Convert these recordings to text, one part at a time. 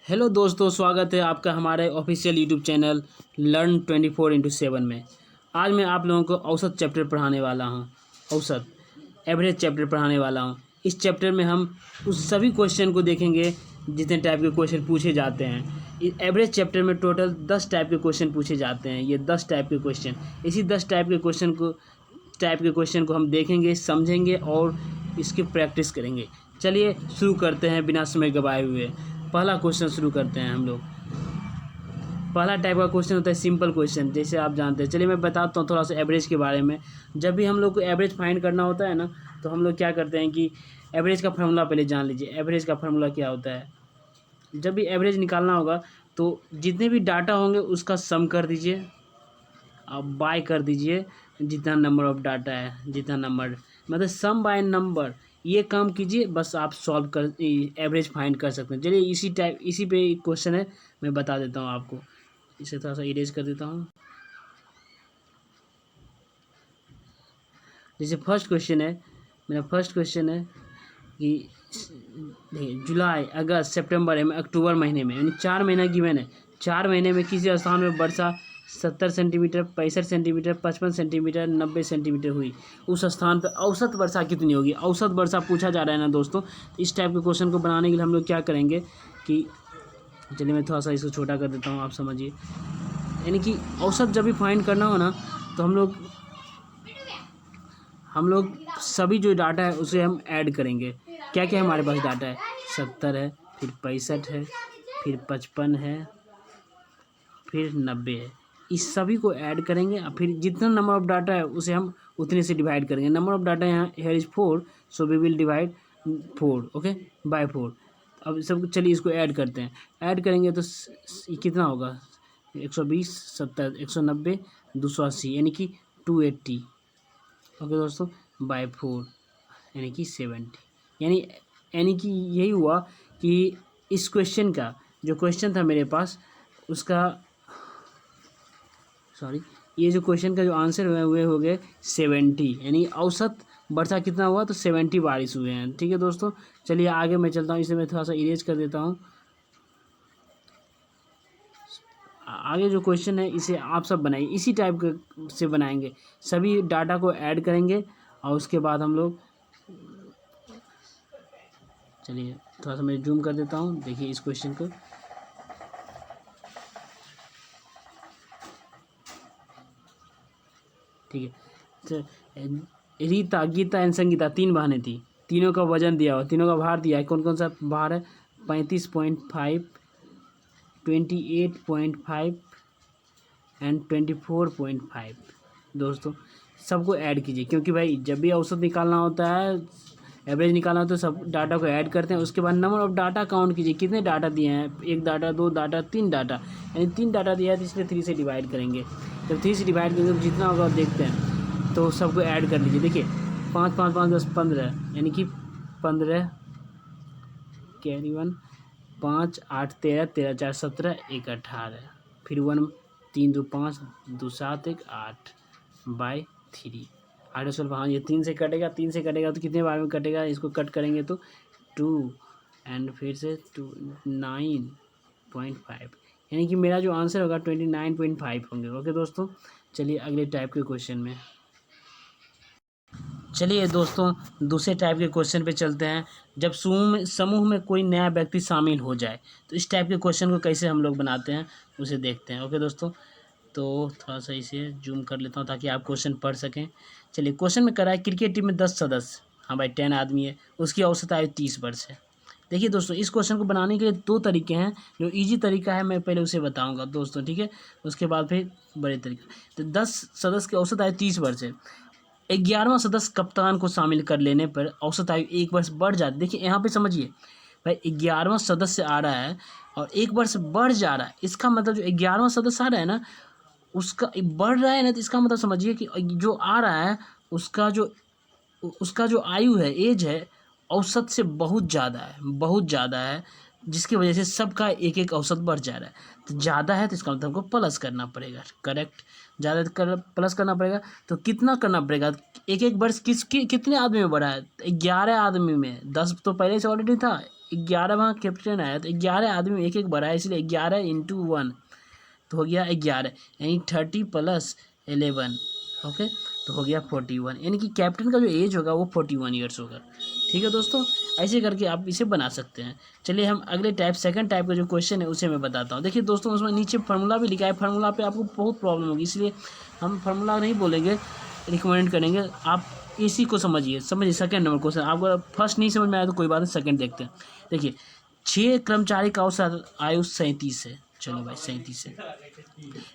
Hello दोस्तों, स्वागत है आपका हमारे ऑफिशियल यूट्यूब चैनल लर्न 24/7 में। आज मैं आप लोगों को औसत चैप्टर पढ़ाने वाला हूं। औसत एवरेज चैप्टर पढ़ाने वाला हूं। इस चैप्टर में हम उस सभी क्वेश्चन को देखेंगे जितने टाइप के क्वेश्चन पूछे जाते हैं। इस एवरेज चैप्टर में टोटल 10 टाइप के क्वेश्चन पूछे जाते हैं। ये 10 टाइप के क्वेश्चन, इसी 10 टाइप के क्वेश्चन को हम देखेंगे, समझेंगे और इसकी प्रैक्टिस करेंगे। चलिए शुरू करते हैं बिना समय गवाए हुए। पहला क्वेश्चन शुरू करते हैं हम लोग। पहला टाइप का क्वेश्चन होता है सिंपल क्वेश्चन, जैसे आप जानते हैं। चलिए मैं बताता हूँ थोड़ा सा एवरेज के बारे में। जब भी हम लोग को एवरेज फाइंड करना होता है ना, तो हम लोग क्या करते हैं कि एवरेज का फार्मूला पहले जान लीजिए। एवरेज का फार्मूला क्या होता है? जब भी एवरेज निकालना होगा तो जितने भी डाटा होंगे उसका सम कर दीजिए, आप बाय कर दीजिए जितना नंबर ऑफ डाटा है, जितना नंबर मतलब सम बाय नंबर, ये काम कीजिए, बस आप सॉल्व कर एवरेज फाइंड कर सकते हैं। चलिए इसी पे क्वेश्चन है, मैं बता देता हूँ आपको। इसे थोड़ा सा इरेज कर देता हूँ। जैसे फर्स्ट क्वेश्चन है, मेरा फर्स्ट क्वेश्चन है कि देखिए जुलाई, अगस्त, सितंबर एवं अक्टूबर महीने में, यानी 4 महीना गिवन है। 4 महीने में किसी स्थान में वर्षा 70 सेंटीमीटर, 65 सेंटीमीटर, 55 सेंटीमीटर, 90 सेंटीमीटर हुई। उस स्थान पर औसत वर्षा कितनी होगी? औसत वर्षा पूछा जा रहा है ना दोस्तों। तो इस टाइप के क्वेश्चन को बनाने के लिए हम लोग क्या करेंगे कि चलिए मैं थोड़ा सा इसको छोटा कर देता हूँ, आप समझिए। यानी कि औसत जब भी फाइंड करना हो ना, तो हम लोग सभी जो डाटा है उसे हम ऐड करेंगे। क्या क्या हमारे पास डाटा है? 70 है, फिर 65 है, फिर 55 है, फिर 90 है। इस सभी को ऐड करेंगे और फिर जितना नंबर ऑफ डाटा है उसे हम उतने से डिवाइड करेंगे। नंबर ऑफ डाटा यहाँ here is 4, so we will divide 4, okay, by 4। अब सब चलिए इसको ऐड करते हैं। ऐड करेंगे तो कितना होगा? 120, 70, 190, 280, यानी कि 280, ओके दोस्तों, बाय 4, यानी कि 70। यानी कि यही हुआ कि इस क्वेश्चन का जो क्वेश्चन था मेरे पास, उसका ये जो क्वेश्चन का जो आंसर हुए हो गए 70, यानी औसत वर्षा कितना हुआ? तो 70 बारिश हुए हैं। ठीक है दोस्तों, चलिए आगे मैं चलता हूँ। इसे मैं थोड़ा सा इरेज कर देता हूँ। आगे जो क्वेश्चन है इसे आप सब बनाइए, इसी टाइप के से बनाएंगे। सभी डाटा को ऐड करेंगे और उसके बाद हम लोग, चलिए थोड़ा सा मैं जूम कर देता हूँ, देखिए इस क्वेश्चन को। ठीक है, तो रीता, गीता एंड संगीता 3 बहनें थी। तीनों का वजन दिया हुआ, तीनों का भार दिया है। कौन कौन सा भार है? 35.5, 28.5 एंड 24.5। दोस्तों सबको ऐड कीजिए, क्योंकि भाई जब भी औसत निकालना होता है, एवरेज निकालना होता है, सब डाटा को ऐड करते हैं। उसके बाद नंबर ऑफ डाटा काउंट कीजिए, कितने डाटा दिए हैं? 1 डाटा, 2 डाटा, 3 डाटा, यानी 3 डाटा दिया है तो इसलिए 3 से डिवाइड करेंगे। जब 3 से डिवाइड करेंगे तो जितना होगा देखते हैं, तो सबको ऐड कर लीजिए। देखिए 5 5 5 10 15, यानी कि 15 कैरी 1, 5 8 13, 13 4 17, 1 18, फिर 1 3 2 5 2 7 1 8 बाय 3। 8 12, हाँ ये 3 से कटेगा, 3 से कटेगा तो कितने बार में कटेगा? इसको कट करेंगे तो 2 एंड फिर से 2 9.5, यानी कि मेरा जो आंसर होगा 29.5 होंगे। ओके दोस्तों, चलिए अगले टाइप के क्वेश्चन में। चलिए दोस्तों दूसरे टाइप के क्वेश्चन पे चलते हैं। जब समूह में कोई नया व्यक्ति शामिल हो जाए, तो इस टाइप के क्वेश्चन को कैसे हम लोग बनाते हैं उसे देखते हैं। ओके दोस्तों, तो थोड़ा सा इसे जूम कर लेता हूँ ताकि आप क्वेश्चन पढ़ सकें। चलिए क्वेश्चन में करा है क्रिकेट टीम में 10 सदस्य, हाँ भाई 10 आदमी है, उसकी औसत आयु 30 वर्ष है। देखिए दोस्तों इस क्वेश्चन को बनाने के लिए 2 तरीके हैं। जो ईजी तरीका है मैं पहले उसे बताऊंगा दोस्तों, ठीक है, उसके बाद फिर बड़े तरीका। तो 10 सदस्य की औसत आयु 30 वर्ष है। 11वां सदस्य कप्तान को शामिल कर लेने पर औसत आयु 1 वर्ष बढ़ जाती है। देखिए यहाँ पे समझिए भाई, 11वां सदस्य आ रहा है और 1 वर्ष बढ़ जा रहा है। इसका मतलब जो 11वां सदस्य आ रहा है ना, उसका बढ़ रहा है ना, तो इसका मतलब समझिए कि जो आ रहा है उसका जो आयु है, एज है, औसत से बहुत ज़्यादा है, बहुत ज़्यादा है, जिसकी वजह से सबका एक एक औसत बढ़ जा रहा है। तो ज़्यादा है तो इसका मतलब हमको प्लस करना पड़ेगा, करेक्ट, ज़्यादा प्लस करना पड़ेगा। तो कितना करना पड़ेगा? एक एक वर्ष कितने आदमी में बढ़ा है? 11 आदमी में। 10 तो पहले से ऑलरेडी था, 11 वहाँ कैप्टन आया तो 11 आदमी में एक एक बढ़ा है, इसलिए 11 इंटू 1 तो हो गया 11, यानी 30 प्लस 11, ओके, तो हो गया 41, यानी कि कैप्टन का जो एज होगा वो 41 ईयर्स होगा। ठीक है दोस्तों, ऐसे करके आप इसे बना सकते हैं। चलिए हम अगले टाइप, सेकंड टाइप का जो क्वेश्चन है उसे मैं बताता हूँ। देखिए दोस्तों, उसमें नीचे फार्मूला भी लिखा है, फार्मूला पे आपको बहुत प्रॉब्लम होगी, इसलिए हम फार्मूला नहीं बोलेंगे, रिकमेंड करेंगे आप इसी को समझिए। सेकंड नंबर क्वेश्चन, आपको फर्स्ट नहीं समझ में आया तो कोई बात नहीं, सेकंड देखते हैं। देखिए 6 कर्मचारी का औसत आयु 37 है, चलो भाई 37 है।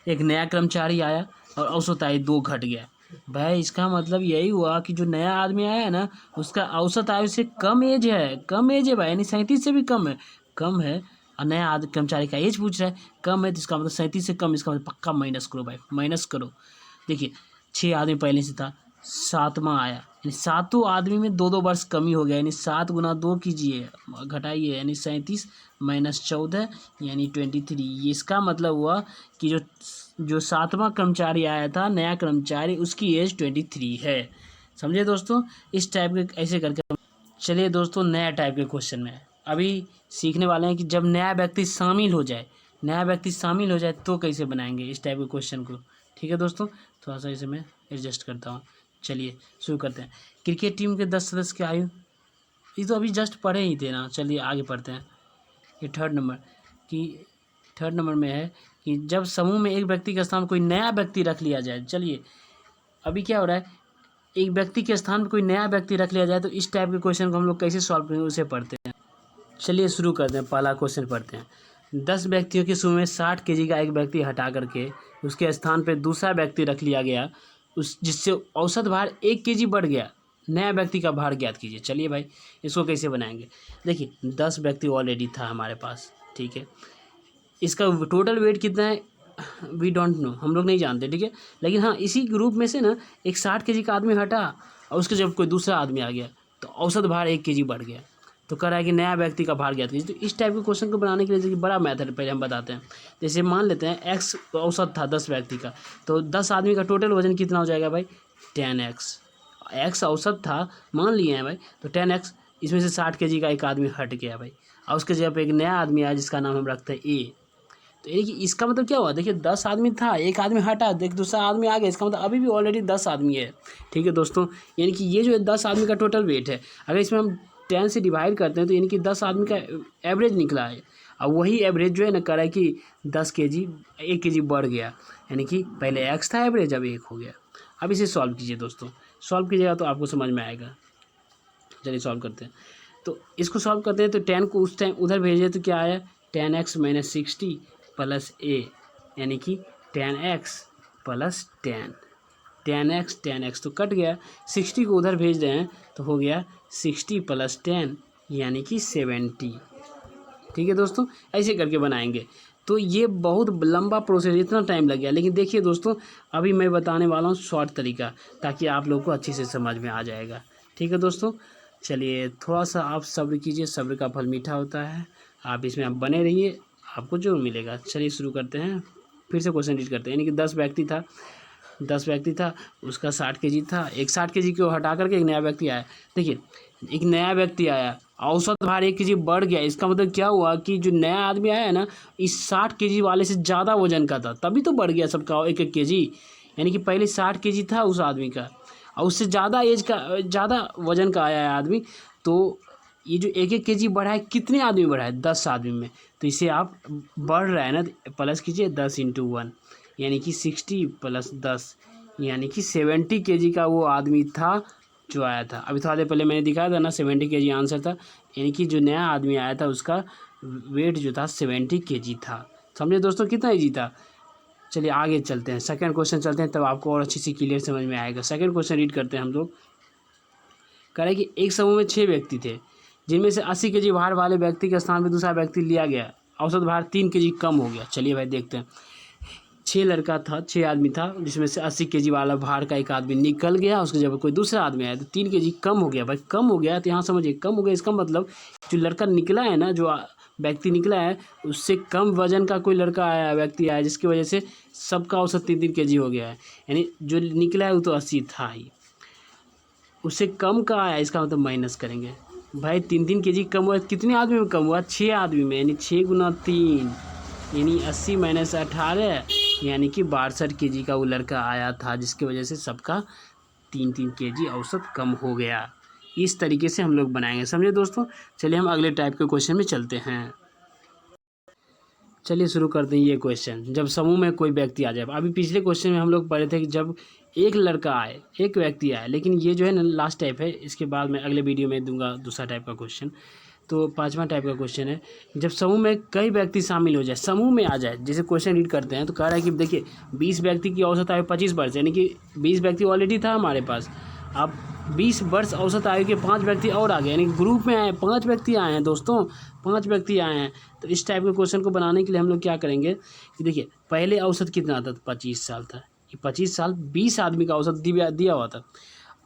एक नया कर्मचारी आया और औसत आयु 2 घट गया। भाई इसका मतलब यही हुआ कि जो नया आदमी आया है ना, उसका औसत आयु से कम एज है, कम एज है भाई, यानी 37 से भी कम है, कम है। और नया कर्मचारी का एज पूछ रहा है, कम है, तो इसका मतलब 37 से कम, इसका मतलब पक्का माइनस करो भाई, माइनस करो। देखिए 6 आदमी पहले से था, 7वां आया, यानी 7 आदमी में 2-2 वर्ष कमी हो गया, यानी 7 गुना 2 कीजिए, घटाइए, यानी 37 माइनस 14 यानी 23। ये इसका मतलब हुआ कि जो 7वां कर्मचारी आया था, नया कर्मचारी, उसकी एज 23 है। समझे दोस्तों, इस टाइप के ऐसे करके। चलिए दोस्तों, नया टाइप के क्वेश्चन में अभी सीखने वाले हैं कि जब नया व्यक्ति शामिल हो जाए, नया व्यक्ति शामिल हो जाए तो कैसे बनाएंगे इस टाइप के क्वेश्चन को। ठीक है दोस्तों, थोड़ा सा इसे मैं एडजस्ट करता हूँ। चलिए शुरू करते हैं। क्रिकेट टीम के 10 सदस्य की आयु, ये तो अभी जस्ट पढ़े ही थे ना। चलिए आगे पढ़ते हैं। ये थर्ड नंबर में है कि जब समूह में एक व्यक्ति के स्थान पर कोई नया व्यक्ति रख लिया जाए। चलिए अभी क्या हो रहा है, एक व्यक्ति के स्थान पर कोई नया व्यक्ति रख लिया जाए, तो इस टाइप के क्वेश्चन को हम लोग कैसे सॉल्व करेंगे उसे पढ़ते हैं। चलिए शुरू करते हैं, पहला क्वेश्चन पढ़ते हैं। 10 व्यक्तियों के समूह में 60 kg का एक व्यक्ति हटा करके उसके स्थान पर दूसरा व्यक्ति रख लिया गया, जिससे औसत भार 1 kg बढ़ गया। नया व्यक्ति का भार ज्ञात कीजिए। चलिए भाई इसको कैसे बनाएंगे। देखिए 10 व्यक्ति ऑलरेडी था हमारे पास, ठीक है, इसका टोटल वेट कितना है वी डोंट नो, हम लोग नहीं जानते, ठीक है। लेकिन हाँ, इसी ग्रुप में से ना एक 60 kg का आदमी हटा और उसके जब कोई दूसरा आदमी आ गया तो औसत भार 1 kg बढ़ गया, तो कह रहा है कि नया व्यक्ति का भार ज्ञात कीजिए। तो इस टाइप के क्वेश्चन को बनाने के लिए देखिए बड़ा मेथड पहले हम बताते हैं। जैसे मान लेते हैं एक्स औसत था 10 व्यक्ति का, तो 10 आदमी का टोटल वजन कितना हो जाएगा भाई, 10x। एक्स औसत था मान लिए हैं भाई, तो 10x, इसमें से 60 kg का एक आदमी हट गया भाई, और उसके जगह पे एक नया आदमी आया जिसका नाम हम रखते हैं ए। तो यानी कि इसका मतलब क्या हुआ, देखिए 10 आदमी था, एक आदमी हटा, देख दूसरा आदमी आ गया, इसका मतलब अभी भी ऑलरेडी 10 आदमी है। ठीक है दोस्तों, यानी कि ये जो है 10 आदमी का टोटल वेट है, अगर इसमें हम 10 से डिवाइड करते हैं तो यानी कि 10 आदमी का एवरेज निकला है। और वही एवरेज जो है ना, कह रहा है कि 10 kg 1 kg बढ़ गया, यानी कि पहले एक्स था एवरेज, अब 1 हो गया। अब इसे सॉल्व कीजिए दोस्तों, सॉल्व कीजिएगा तो आपको समझ में आएगा। चलिए सॉल्व करते हैं। तो इसको सॉल्व करते हैं तो 10 को उस टाइम उधर भेजिए तो क्या आया, 10x माइनस 60 प्लस a, यानी कि 10x प्लस 10x तो कट गया, 60 को उधर भेज रहे हैं तो हो गया 60 प्लस 10 यानी कि 70। ठीक है दोस्तों, ऐसे करके बनाएंगे। तो ये बहुत लंबा प्रोसेस, इतना टाइम लग गया, लेकिन देखिए दोस्तों अभी मैं बताने वाला हूँ शॉर्ट तरीका, ताकि आप लोग को अच्छे से समझ में आ जाएगा। ठीक है दोस्तों, चलिए थोड़ा सा आप सब्र कीजिए, सब्र का फल मीठा होता है, आप इसमें आप बने रहिए, आपको जरूर मिलेगा। चलिए शुरू करते हैं, फिर से क्वेश्चन रीड करते हैं। यानी कि 10 व्यक्ति था, उसका 60 kg था, एक 60 kg को हटा करके एक नया व्यक्ति आया। देखिए एक नया व्यक्ति आया, औसत भार 1 kg बढ़ गया, इसका मतलब क्या हुआ कि जो नया आदमी आया है ना, इस 60 kg वाले से ज़्यादा वजन का था, तभी तो बढ़ गया सबका 1-1 kg। यानी कि पहले 60 kg था उस आदमी का, और उससे ज़्यादा एज का, ज़्यादा वजन का आया है आदमी, तो ये जो 1-1 kg बढ़ा है, कितने आदमी बढ़ा है, 10 आदमी में। तो इसे आप बढ़ रहा है ना, प्लस कीजिए 10 × 1, यानी कि 60 प्लस 10 यानी कि 70 kg का वो आदमी था जो आया था। अभी थोड़ा देर पहले मैंने दिखाया था ना, 70 kg आंसर था, यानी कि जो नया आदमी आया था उसका वेट जो था 70 kg था। समझे दोस्तों, कितना ईजी था। चलिए आगे चलते हैं, सेकंड क्वेश्चन चलते हैं, तब आपको और अच्छी सी क्लियर समझ में आएगा। सेकंड क्वेश्चन रीड करते हैं हम लोग। कह रहे कि एक समूह में 6 व्यक्ति थे, जिनमें से 80 kg भार वाले व्यक्ति के स्थान पर दूसरा व्यक्ति लिया गया, औसत भार 3 kg कम हो गया। चलिए भाई देखते हैं, 6 आदमी था, जिसमें से 80 kg वाला भार का एक आदमी निकल गया, उसके जब कोई दूसरा आदमी आया तो 3 kg कम हो गया। भाई कम हो गया तो यहाँ समझिए, कम हो गया इसका मतलब जो लड़का निकला है ना, जो व्यक्ति निकला है, उससे कम वजन का कोई लड़का आया, व्यक्ति आया, जिसकी वजह से सबका औसत 3-3 kg हो गया है। यानी जो निकला है वो तो 80 था ही, उससे कम का आया, इसका मतलब माइनस करेंगे, भाई 3-3 kg कम हुआ, कितने आदमी में कम हुआ? 6 आदमी में, यानी 6 गुना 3 यानी 80 माइनस 18 यानी कि 62 kg का वो लड़का आया था, जिसकी वजह से सबका 3-3 kg औसत कम हो गया। इस तरीके से हम लोग बनाएंगे, समझे दोस्तों। चलिए हम अगले टाइप के क्वेश्चन में चलते हैं। चलिए शुरू करते हैं ये क्वेश्चन। जब समूह में कोई व्यक्ति आ जाए, अभी पिछले क्वेश्चन में हम लोग पढ़े थे कि जब एक लड़का आए, एक व्यक्ति आए, लेकिन ये जो है ना लास्ट टाइप है, इसके बाद मैं अगले वीडियो में दूंगा दूसरा टाइप का क्वेश्चन। तो 5वां टाइप का क्वेश्चन है, जब समूह में कई व्यक्ति शामिल हो जाए, समूह में आ जाए, जैसे क्वेश्चन रीड करते हैं तो कह रहा है कि देखिए 20 व्यक्ति की औसत आयु 25 वर्ष, यानी कि 20 व्यक्ति ऑलरेडी था हमारे पास, अब 20 वर्ष औसत आयु के 5 व्यक्ति और आ गए, यानी ग्रुप में आए 5 व्यक्ति आए हैं दोस्तों, 5 व्यक्ति आए हैं। तो इस टाइप के क्वेश्चन को बनाने के लिए हम लोग क्या करेंगे कि देखिए पहले औसत कितना था? 25 साल था। ये 25 साल 20 आदमी का औसत दिया हुआ था।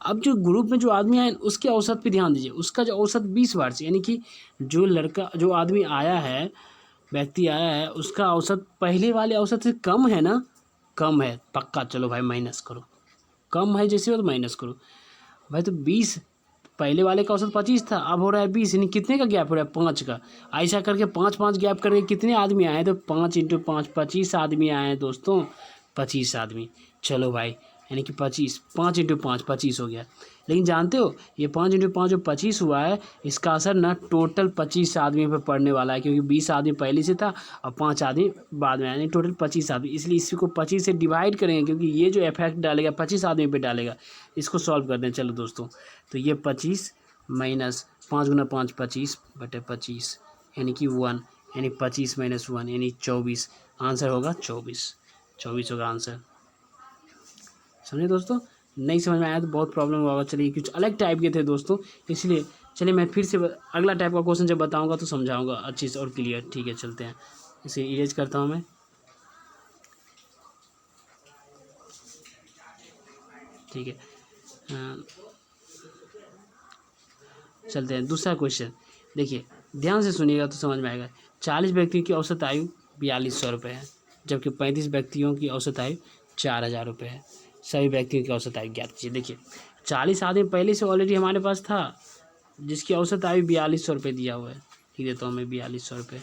अब जो ग्रुप में जो आदमी आए उसके औसत पे ध्यान दीजिए, उसका जो औसत 20 वर्ष, यानी कि जो आदमी आया है, व्यक्ति आया है, उसका औसत पहले वाले औसत से कम है ना? कम है पक्का। चलो भाई माइनस करो, कम है जैसे हो तो माइनस करो भाई। तो 20 पहले वाले का औसत 25 था, अब हो रहा है 20, यानी कितने का गैप हो रहा है? 5 का। ऐसा करके 5-5 गैप करके कितने आदमी आए? तो 5 × 5 25 आदमी आए हैं दोस्तों, 25 आदमी। चलो भाई, यानी कि 25 5 × 5 25 हो गया। लेकिन जानते हो ये 5 × 5 जो 25 हुआ है, इसका असर ना टोटल 25 आदमी पे पड़ने वाला है, क्योंकि 20 आदमी पहले से था और 5 आदमी बाद में, यानी टोटल 25 आदमी। इसलिए इसी को 25 से डिवाइड करेंगे, क्योंकि ये जो इफेक्ट डालेगा 25 आदमी पे डालेगा। इसको सॉल्व करते हैं चलो दोस्तों। तो ये 25 माइनस 5 × 5 25/25 यानी कि 1, यानी 25 - 1 यानी 24। आंसर होगा 24 होगा आंसर। समझे दोस्तों? नहीं समझ में आया तो बहुत प्रॉब्लम होगा। चलिए कुछ अलग टाइप के थे दोस्तों, इसलिए चलिए मैं फिर से अगला टाइप का क्वेश्चन जब बताऊंगा तो समझाऊंगा अच्छी से और क्लियर। ठीक है चलते हैं, इसे इरेज करता हूं मैं। ठीक है चलते हैं दूसरा क्वेश्चन। देखिए ध्यान से सुनिएगा तो समझ में आएगा। 40 व्यक्तियों की औसत आयु 4200 रुपये है, जबकि 35 व्यक्तियों की औसत आयु 4000 रुपये है। सभी व्यक्तियों की औसत आयु ज्ञात कीजिए। देखिए 40 आदमी पहले से ऑलरेडी हमारे पास था, जिसकी औसत आयु 4200 रुपये दिया हुआ है। ठीक देता हूँ मैं 4200 रुपये।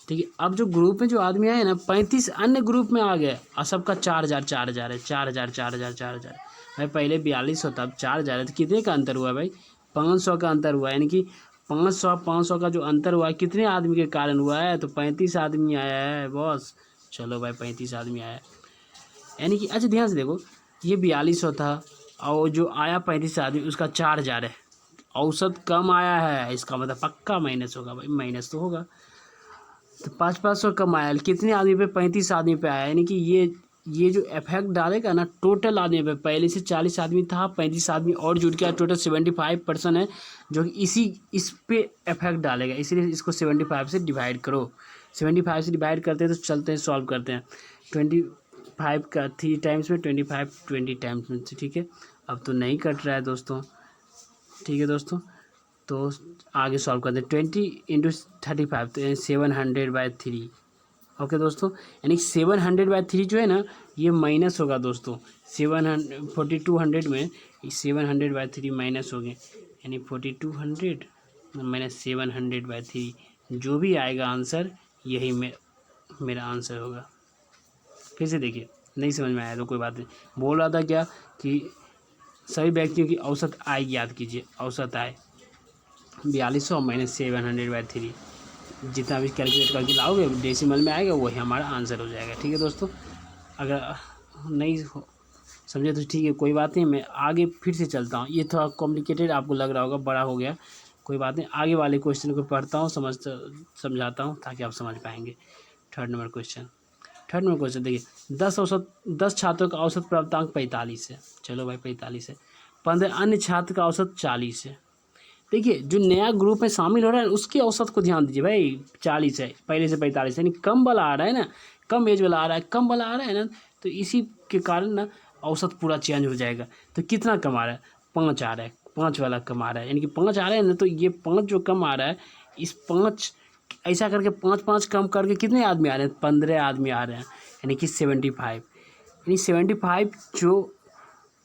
ठीक है, अब जो ग्रुप में जो आदमी आए ना, 35 अन्य ग्रुप में आ गए और सबका 4000 है। 4000 भाई पहले 4200 था, अब 4000 है, तो कितने का अंतर हुआ भाई? 500 का अंतर हुआ, यानी कि 500 का जो अंतर हुआ है कितने आदमी के कारण हुआ है? तो 35 आदमी आया है बॉस। चलो भाई 35 आदमी आया है, यानी कि अच्छा ध्यान से देखो, ये 4200 था और जो आया 35 आदमी उसका 4000 है, औसत कम आया है, इसका मतलब पक्का माइनस होगा भाई, माइनस तो होगा। तो 500 कम आया, कितने आदमी पे? 35 आदमी पे आया, यानी कि ये जो इफेक्ट डालेगा ना टोटल आदमी पे, पहले से 40 आदमी था, 35 आदमी और जुड़ गया, टोटल 75% है जो कि इस पे इफेक्ट डालेगा। इसलिए इसको 75 से डिवाइड करो। 75 से डिवाइड करते हैं तो चलते हैं सॉल्व करते हैं। 25 का 3 टाइम्स में, 25 20 टाइम्स में। ठीक है, अब तो नहीं कट रहा है दोस्तों। ठीक है दोस्तों, तो आगे सॉल्व करते हैं। 20 × 35 तो 700/3। ओके दोस्तों, यानी 700/3 जो है ना ये माइनस होगा दोस्तों। 4200 में 700/3 माइनस हो गए, यानी 4200 माइनस 700/3, जो भी आएगा आंसर यही मेरा आंसर होगा। फिर से देखिए, नहीं समझ में आया तो कोई बात नहीं। बोल रहा था क्या कि सभी व्यक्तियों की औसत आय याद कीजिए। औसत आय 4200 माइनस 700/3, जितना भी कैलकुलेट करके लाओगे डेसिमल में आएगा वही हमारा आंसर हो जाएगा। ठीक है दोस्तों, अगर नहीं समझे तो ठीक है, कोई बात नहीं, मैं आगे फिर से चलता हूँ। ये थोड़ा कॉम्प्लिकेटेड आपको लग रहा होगा, बड़ा हो गया, कोई बात नहीं। आगे वाले क्वेश्चन को पढ़ता हूँ, समझाता हूँ ताकि आप समझ पाएंगे। थर्ड नंबर क्वेश्चन देखिए, 10 छात्रों का औसत प्राप्तांक 45 है। चलो भाई 45 है। 15 अन्य छात्र का औसत 40 है। देखिए जो नया ग्रुप में शामिल हो रहा है उसकी औसत को ध्यान दीजिए भाई। 40 है, पहले से 45 है, यानी कम वाला आ रहा है ना, कम एज वाला आ रहा है, कम वाला आ रहा है ना, तो इसी के कारण ना औसत पूरा चेंज हो जाएगा। तो कितना कम आ रहा है? 5 आ रहा है, 5 वाला कम आ रहा है, यानी कि 5 आ रहा है ना, तो ये 5 जो कम आ रहा है, इस 5 ऐसा करके 5-5 कम करके कितने आदमी आ रहे हैं? 15 आदमी आ रहे हैं, यानी कि 75। यानी 75 जो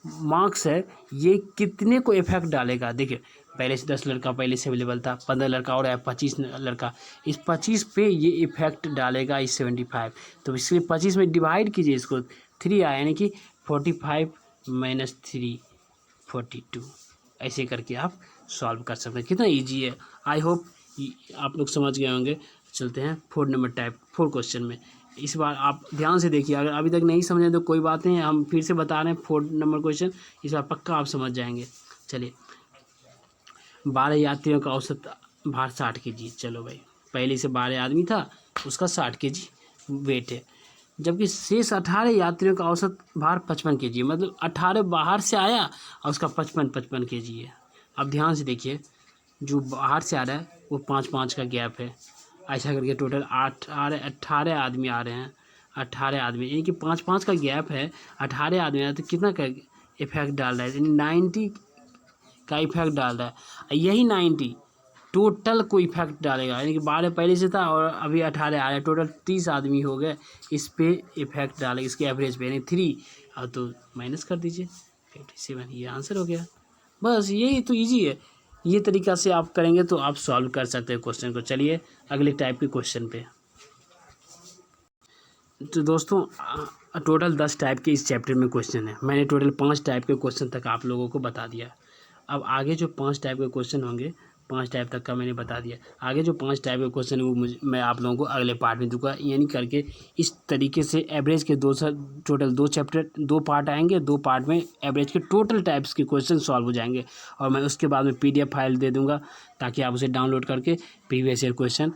मार्क्स है ये कितने को इफेक्ट डालेगा? देखिए पहले से 10 लड़का पहले से अवेलेबल था, 15 लड़का और आया, 25 लड़का। इस 25 पे ये इफेक्ट डालेगा इस 75, तो इसलिए 25 में डिवाइड कीजिए इसको, 3 आया, यानी कि 45 माइनस 3 42। ऐसे करके आप सॉल्व कर सकते हैं। कितना ईजी है, आई होप आप लोग समझ गए होंगे। चलते हैं 4 नंबर टाइप 4 क्वेश्चन में। इस बार आप ध्यान से देखिए, अगर अभी तक नहीं समझे तो कोई बात नहीं, हम फिर से बता रहे हैं 4 नंबर क्वेश्चन, इस बार पक्का आप समझ जाएंगे। चलिए, 12 यात्रियों का औसत भार 60 kg। चलो भाई, पहले से 12 आदमी था, उसका 60 kg वेट है, जबकि शेष 18 यात्रियों का औसत भार 55 kg, मतलब 18 बाहर से आया और उसका 55 kg है। अब ध्यान से देखिए, जो बाहर से आ रहा है वो 5-5 का गैप है, ऐसा करके टोटल 18 आदमी आ रहे हैं, 18 आदमी, यानी कि 5-5 का गैप है, 18 आदमी आए तो कितना का इफेक्ट डाल रहा है, यानी 90 का इफेक्ट डाल रहा है। यही 90 टोटल को इफेक्ट डालेगा, यानी कि 12 पहले से था और अभी 18 आ रहा है, टोटल 30 आदमी हो गए, इस पे इफेक्ट डालेगा, इसके एवरेज पे, यानी 3, और तो माइनस कर दीजिए 57, ये आंसर हो गया। बस यही तो इजी है, ये तरीका से आप करेंगे तो आप सॉल्व कर सकते हैं क्वेश्चन को। चलिए अगले टाइप के क्वेश्चन पे। तो दोस्तों, टोटल 10 टाइप के इस चैप्टर में क्वेश्चन है, मैंने टोटल 5 टाइप के क्वेश्चन तक आप लोगों को बता दिया। अब आगे जो 5 टाइप के क्वेश्चन होंगे, 5 टाइप तक का मैंने बता दिया, आगे जो 5 टाइप के क्वेश्चन है वो मैं आप लोगों को अगले पार्ट में दूंगा, यानी करके इस तरीके से एवरेज के टोटल 2 चैप्टर 2 पार्ट आएंगे, 2 पार्ट में एवरेज के टोटल टाइप्स के क्वेश्चन सॉल्व हो जाएंगे, और मैं उसके बाद में PDF फाइल दे दूँगा, ताकि आप उसे डाउनलोड करके प्रीवियस ईयर क्वेश्चन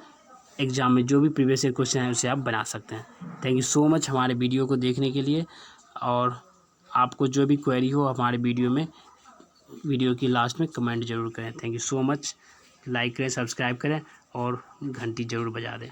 एग्ज़ाम में जो भी प्रीवियस ईयर क्वेश्चन है उसे आप बना सकते हैं। थैंक यू सो मच हमारे वीडियो को देखने के लिए, और आपको जो भी क्वेरी हो हमारे वीडियो की लास्ट में कमेंट ज़रूर करें। Thank you so much, like करें, सब्सक्राइब करें और घंटी ज़रूर बजा दें।